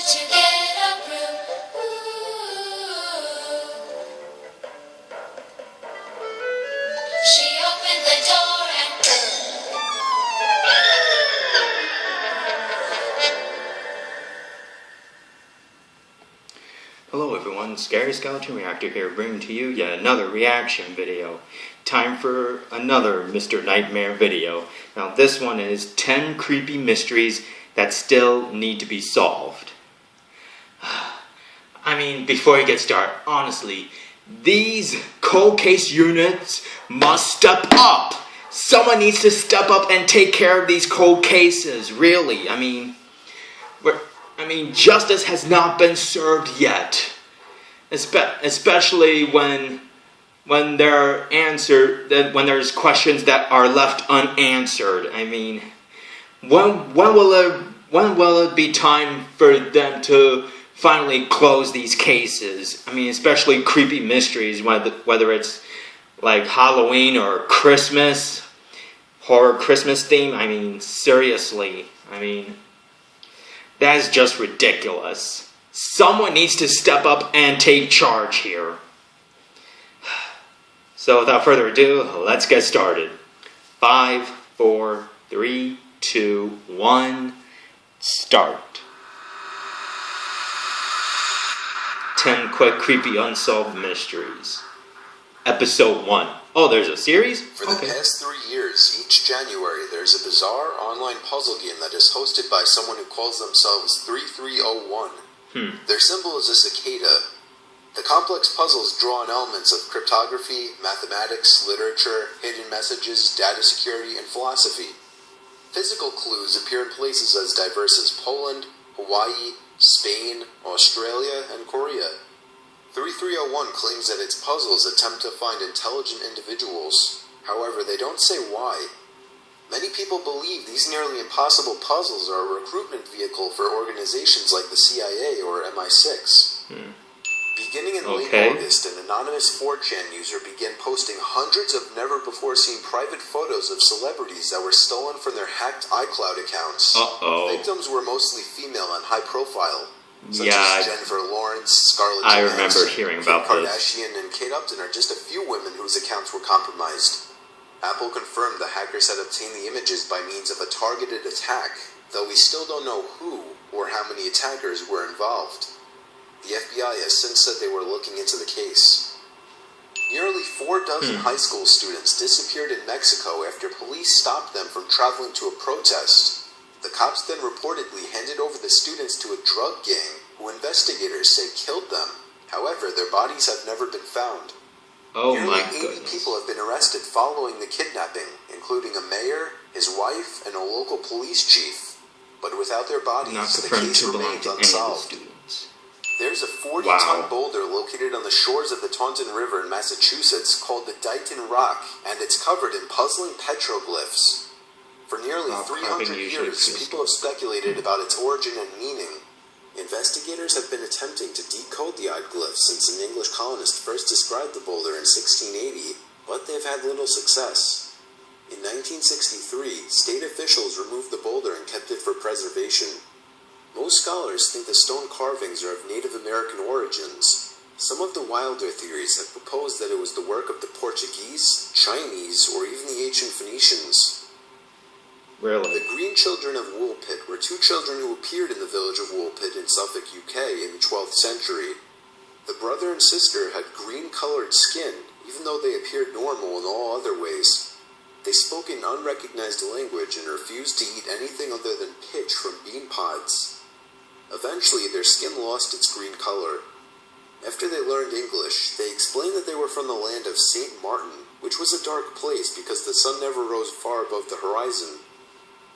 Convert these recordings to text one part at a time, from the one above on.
to get a room. Ooh. She opened the door and Hello everyone, Scary Skeleton Reactor here, bringing to you yet another reaction video. Time for another Mr. Nightmare video. Now this one is 10 creepy mysteries that still need to be solved. I mean, before you get started, honestly, these cold case units must step up. Someone needs to step up and take care of these cold cases, really. I mean, justice has not been served yet, especially when there's questions that are left unanswered. I mean, when will it be time for them to finally close these cases? I mean, especially creepy mysteries, whether it's like Halloween or Christmas, horror Christmas theme. I mean, seriously. I mean, that is just ridiculous. Someone needs to step up and take charge here. So without further ado, let's get started. 5, 4, 3, 2, 1, start. 10 quick creepy unsolved mysteries. Episode 1. Oh, there's a series? For the past 3 years, each January, there's a bizarre online puzzle game that is hosted by someone who calls themselves 3301. Their symbol is a cicada. The complex puzzles draw on elements of cryptography, mathematics, literature, hidden messages, data security, and philosophy. Physical clues appear in places as diverse as Poland, Hawaii, Spain, Australia, and Korea. 3301 claims that its puzzles attempt to find intelligent individuals. However, they don't say why. Many people believe these nearly impossible puzzles are a recruitment vehicle for organizations like the CIA or MI6. Beginning in late August, an anonymous 4chan user began posting hundreds of never-before-seen private photos of celebrities that were stolen from their hacked iCloud accounts. Victims were mostly female and high-profile, such as Jennifer Lawrence, Scarlett Johansson, I remember hearing about Kim Kardashian, and Kate Upton are just a few women whose accounts were compromised. Apple confirmed the hackers had obtained the images by means of a targeted attack, though we still don't know who or how many attackers were involved. The FBI has since said they were looking into the case. Nearly 4 dozen high school students disappeared in Mexico after police stopped them from traveling to a protest. The cops then reportedly handed over the students to a drug gang, who investigators say killed them. However, their bodies have never been found. Nearly 80 people have been arrested following the kidnapping, including a mayor, his wife, and a local police chief. But without their bodies, the case remains unsolved. There's a 40-ton boulder located on the shores of the Taunton River in Massachusetts called the Dighton Rock, and it's covered in puzzling petroglyphs. For nearly 300 years, people have speculated about its origin and meaning. Investigators have been attempting to decode the odd glyphs since an English colonist first described the boulder in 1680, but they've had little success. In 1963, state officials removed the boulder and kept it for preservation. Most scholars think the stone carvings are of Native American origins. Some of the wilder theories have proposed that it was the work of the Portuguese, Chinese, or even the ancient Phoenicians. Really? The Green Children of Woolpit were 2 children who appeared in the village of Woolpit in Suffolk, UK in the 12th century. The brother and sister had green-colored skin, even though they appeared normal in all other ways. They spoke an unrecognized language and refused to eat anything other than pitch from bean pods. Eventually, their skin lost its green color. After they learned English, they explained that they were from the land of St. Martin, which was a dark place because the sun never rose far above the horizon.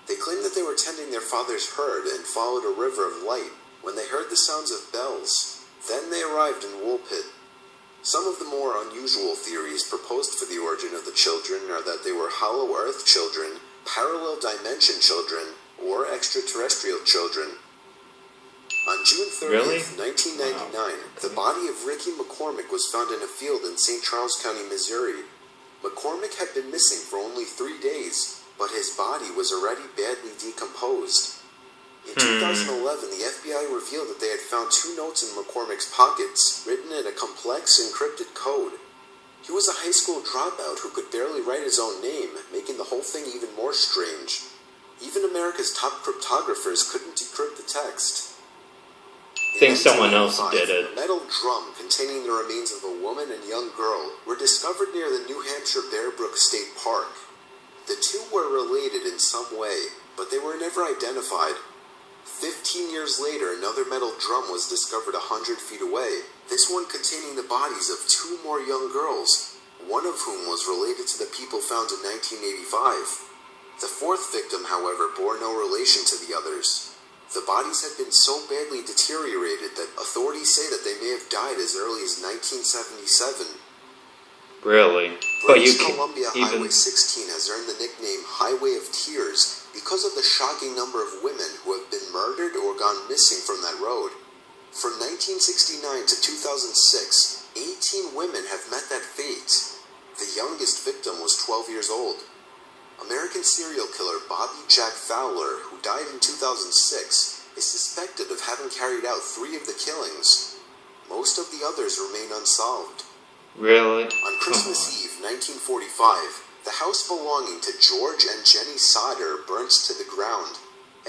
They claimed that they were tending their father's herd and followed a river of light when they heard the sounds of bells. Then they arrived in Woolpit. Some of the more unusual theories proposed for the origin of the children are that they were Hollow Earth children, parallel dimension children, or extraterrestrial children. On June 30th, 1999, the body of Ricky McCormick was found in a field in St. Charles County, Missouri. McCormick had been missing for only 3 days, but his body was already badly decomposed. In 2011, the FBI revealed that they had found 2 notes in McCormick's pockets, written in a complex, encrypted code. He was a high school dropout who could barely write his own name, making the whole thing even more strange. Even America's top cryptographers couldn't decrypt the text. I think someone else did A it. metal drum containing the remains of a woman and young girl were discovered near the New Hampshire Bear Brook State Park. The 2 were related in some way, but they were never identified. 15 years later, another metal drum was discovered 100 feet away, this one containing the bodies of 2 more young girls, one of whom was related to the people found in 1985. The 4th victim, however, bore no relation to the others. The bodies had been so badly deteriorated that authorities say that they may have died as early as 1977. Really? But you British Columbia even Highway 16 has earned the nickname Highway of Tears because of the shocking number of women who have been murdered or gone missing from that road. From 1969 to 2006, 18 women have met that fate. The youngest victim was 12 years old. American serial killer Bobby Jack Fowler, who died in 2006, is suspected of having carried out 3 of the killings. Most of the others remain unsolved. really? On Christmas Eve, 1945, the house belonging to George and Jenny Sodder burnt to the ground.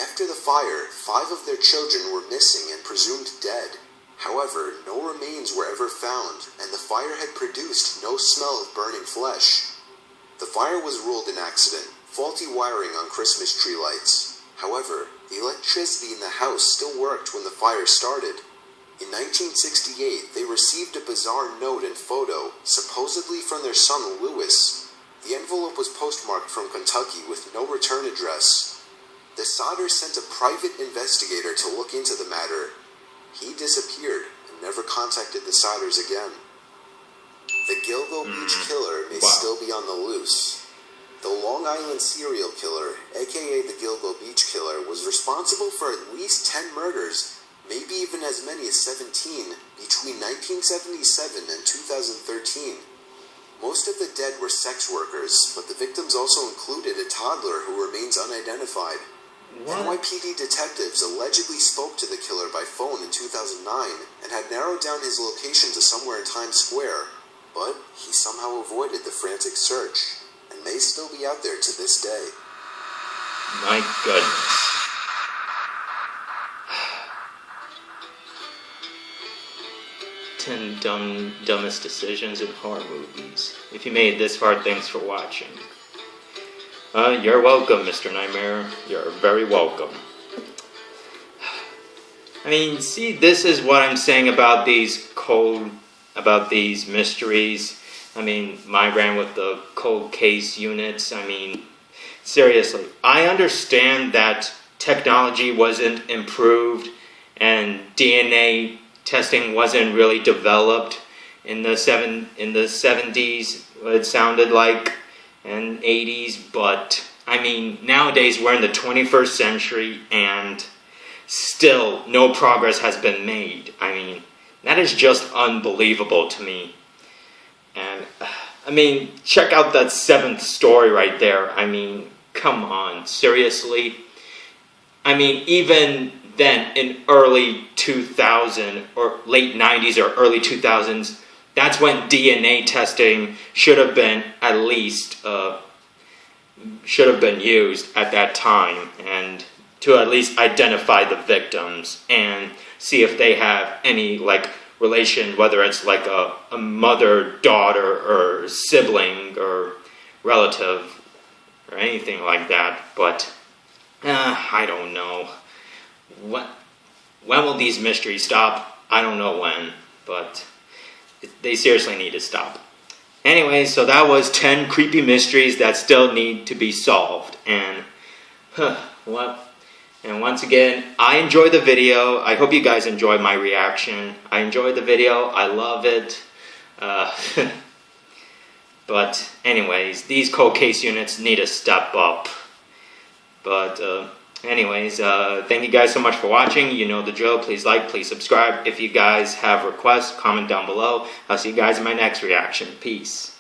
After the fire, 5 of their children were missing and presumed dead. However, no remains were ever found, and the fire had produced no smell of burning flesh. The fire was ruled an accident, faulty wiring on Christmas tree lights. However, the electricity in the house still worked when the fire started. In 1968, they received a bizarre note and photo, supposedly from their son Louis. The envelope was postmarked from Kentucky with no return address. The Sodders sent a private investigator to look into the matter. He disappeared and never contacted the Sodders again. The Gilgo Beach killer may still be on the loose. The Long Island serial killer, aka the Gilgo Beach killer, was responsible for at least 10 murders, maybe even as many as 17, between 1977 and 2013. Most of the dead were sex workers, but the victims also included a toddler who remains unidentified. What? NYPD detectives allegedly spoke to the killer by phone in 2009 and had narrowed down his location to somewhere in Times Square, but he somehow avoided the frantic search and may still be out there to this day. My goodness. Ten dumbest decisions in horror movies. If you made it this far, thanks for watching. You're welcome, Mr. Nightmare. You're very welcome. I mean, see, this is what I'm saying about these mysteries. I mean, migraine with the cold case units. I mean, seriously, I understand that technology wasn't improved and DNA testing wasn't really developed in the 70s, what it sounded like, and 80s, but I mean, nowadays we're in the 21st century and still no progress has been made. I mean, that is just unbelievable to me. And I mean, check out that 7th story right there. I mean, come on, seriously? I mean, even then, in early 2000 or late 90s or early 2000s, that's when DNA testing should have been at least should have been used at that time, and to at least identify the victims and see if they have any like relation, whether it's like a mother, daughter, or sibling or relative or anything like that. But I don't know. When will these mysteries stop? I don't know when, but they seriously need to stop. Anyway, so that was 10 creepy mysteries that still need to be solved. And and once again, I enjoyed the video. I hope you guys enjoyed my reaction. I enjoyed the video. I love it. But anyways, these cold case units need to step up. But anyways, thank you guys so much for watching. You know the drill. Please like, please subscribe. If you guys have requests, comment down below. I'll see you guys in my next reaction. Peace.